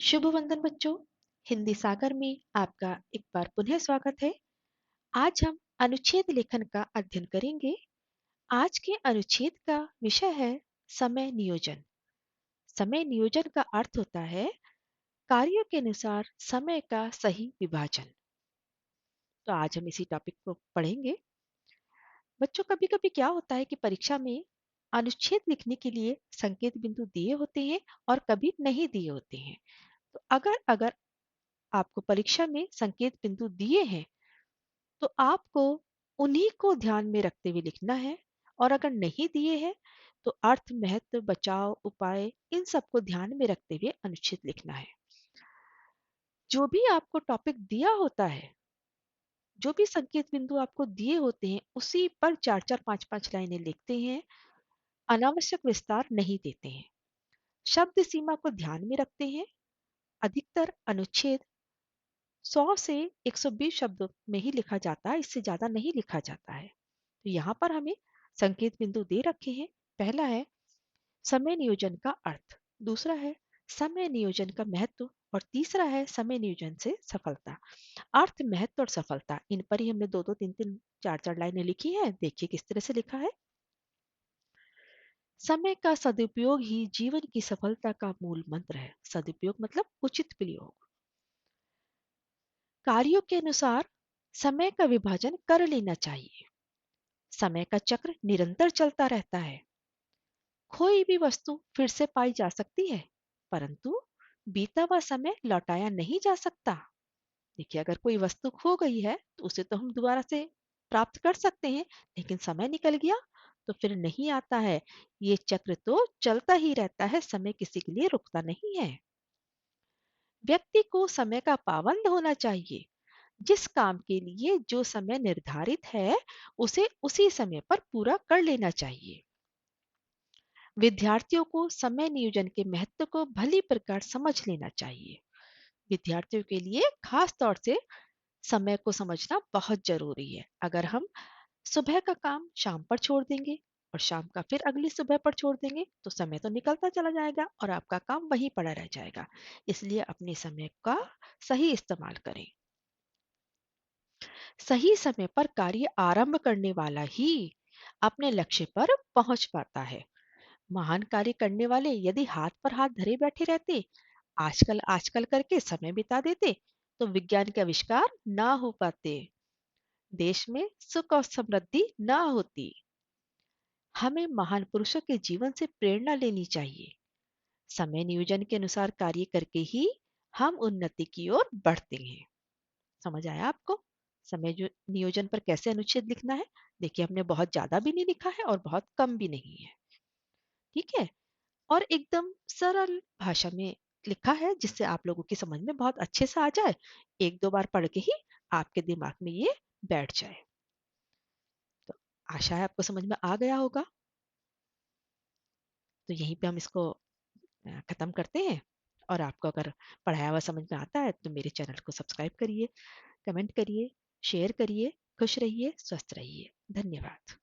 शुभ वंदन बच्चों। हिंदी सागर में आपका एक बार पुनः स्वागत है। आज हम अनुच्छेद लेखन का अध्ययन करेंगे। आज के अनुच्छेद का विषय है समय नियोजन। समय नियोजन का अर्थ होता है कार्यों के अनुसार समय का सही विभाजन। तो आज हम इसी टॉपिक को पढ़ेंगे। बच्चों, कभी कभी क्या होता है कि परीक्षा में अनुच्छेद लिखने के लिए संकेत बिंदु दिए होते हैं और कभी नहीं दिए होते हैं। तो अगर अगर आपको परीक्षा में संकेत बिंदु दिए हैं तो आपको उन्हीं को ध्यान में रखते हुए लिखना है। और अगर नहीं दिए हैं तो अर्थ, महत्व, बचाव, उपाय, इन सबको ध्यान में रखते हुए अनुच्छेद लिखना है। जो भी आपको टॉपिक दिया होता है, जो भी संकेत बिंदु आपको दिए होते हैं, उसी पर चार चार पांच पांच लाइनें लिखते हैं। अनावश्यक विस्तार नहीं देते हैं। शब्द सीमा को ध्यान में रखते हैं। अधिकतर अनुच्छेद 100 से 120 शब्दों में ही लिखा जाता है, इससे ज्यादा नहीं लिखा जाता है। तो यहाँ पर हमें संकेत बिंदु दे रखे हैं। पहला है समय नियोजन का अर्थ, दूसरा है समय नियोजन का महत्व और तीसरा है समय नियोजन से सफलता। अर्थ, महत्व और सफलता, इन पर ही हमने दो दो तीन तीन चार चार लाइनें लिखी है। देखिए किस तरह से लिखा है। समय का सदुपयोग ही जीवन की सफलता का मूल मंत्र है। सदुपयोग मतलब उचित प्रयोग। कार्यों के अनुसार समय का विभाजन कर लेना चाहिए। समय का चक्र निरंतर चलता रहता है। कोई भी वस्तु फिर से पाई जा सकती है, परंतु बीता हुआ समय लौटाया नहीं जा सकता। देखिए, अगर कोई वस्तु खो गई है तो उसे तो हम दोबारा से प्राप्त कर सकते हैं, लेकिन समय निकल गया तो फिर नहीं आता है। ये चक्र तो चलता ही रहता है, समय किसी के लिए रुकता नहीं है। व्यक्ति को समय का पाबंद होना चाहिए। जिस काम के लिए जो समय निर्धारित है, उसे उसी समय पर पूरा कर लेना चाहिए। विद्यार्थियों को समय नियोजन के महत्व को भली प्रकार समझ लेना चाहिए। विद्यार्थियों के लिए खास तौर से समय को समझना बहुत जरूरी है। अगर हम सुबह का काम शाम पर छोड़ देंगे और शाम का फिर अगली सुबह पर छोड़ देंगे तो समय तो निकलता चला जाएगा और आपका काम वहीं पड़ा रह जाएगा। इसलिए अपने समय का सही इस्तेमाल करें। सही समय पर कार्य आरंभ करने वाला ही अपने लक्ष्य पर पहुंच पाता है। महान कार्य करने वाले यदि हाथ पर हाथ धरे बैठे रहते, आजकल आजकल करके समय बिता देते, तो विज्ञान के आविष्कार ना हो पाते, देश में सुख और समृद्धि ना होती। हमें महान पुरुषों के जीवन से प्रेरणा लेनी चाहिए। समय नियोजन के अनुसार कार्य करके ही हम उन्नति की ओर बढ़ते हैं। समझ आया आपको? समय नियोजन पर कैसे अनुच्छेद लिखना है। देखिए, हमने बहुत ज्यादा भी नहीं लिखा है और बहुत कम भी नहीं है। ठीक है। और एकदम सरल भाषा में लिखा है, जिससे आप लोगों की समझ में बहुत अच्छे से आ जाए। एक दो बार पढ़ के ही आपके दिमाग में ये बैठ जाए। तो आशा है आपको समझ में आ गया होगा। तो यहीं पे हम इसको खत्म करते हैं। और आपको अगर पढ़ाया हुआ समझ में आता है तो मेरे चैनल को सब्सक्राइब करिए, कमेंट करिए, शेयर करिए। खुश रहिए, स्वस्थ रहिए। धन्यवाद।